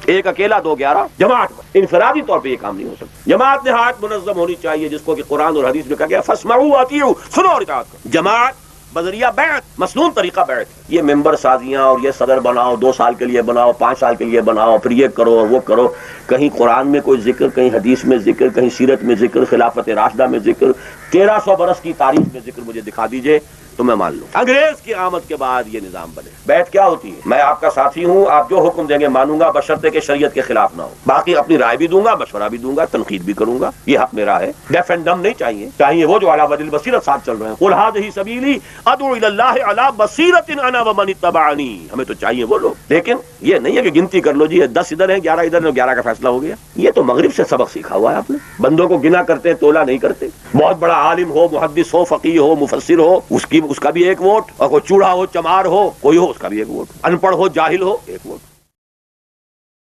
ایک اکیلا 2 11 جماعت انفرادی طور پہ یہ کام نہیں ہو سکتا. جماعت نہایت منظم ہونی چاہیے جس کو کہ قرآن اور حدیث میں کہا گیا فاسمعوا واطیعوا، سنو اور اطاعت کرو. جماعت بذریعہ بیعت، مسنون طریقہ بیعت. یہ ممبر سازیاں اور یہ صدر بناؤ، 2 سال کے لیے بناؤ، 5 سال کے لیے بناؤ، پھر یہ کرو اور وہ کرو. کہیں قرآن میں کوئی ذکر، کہیں حدیث میں ذکر، کہیں سیرت میں ذکر، خلافت راشدہ میں ذکر، 1300 برس کی تاریخ میں ذکر مجھے دکھا دیجئے تو میں مان لوں. انگریز کی آمد کے بعد یہ نظام بنے. بیعت کیا ہوتی ہے؟ میں آپ کا ساتھی ہوں، آپ جو حکم دیں گے مانوں گا بشرطے کہ شریعت کے خلاف نہ ہو. باقی اپنی رائے بھی دوں گا، مشورہ بھی دوں گا، تنقید بھی کروں گا، یہ حق میرا ہے. ڈیف اینڈ ڈم نہیں چاہیے وہ جو علی وجہ البصیرت ساتھ چل رہے ہیں. قل ھذہ سبیلی ادعو الی اللہ علی بصیرۃ انا ومن اتبعنی. ہمیں تو چاہیے وہ لوگ، لیکن یہ نہیں ہے کہ گنتی کر لو جی 10 ادھر ہیں 11 ادھر ہیں، 11 کا فیصلہ ہو گیا. یہ تو مغرب سے سبق سیکھا ہوا ہے آپ نے. بندوں کو گنا کرتے ہیں، تولا نہیں کرتے. بہت بڑا عالم ہو، محدث ہو، فقیہ ہو، مفسر ہو، اس کا بھی ایک ووٹ، اور کوئی چوڑا ہو، چمار ہو، کوئی ہو، اس کا بھی ایک ووٹ. ان پڑھ ہو، جاہل ہو، ایک ووٹ.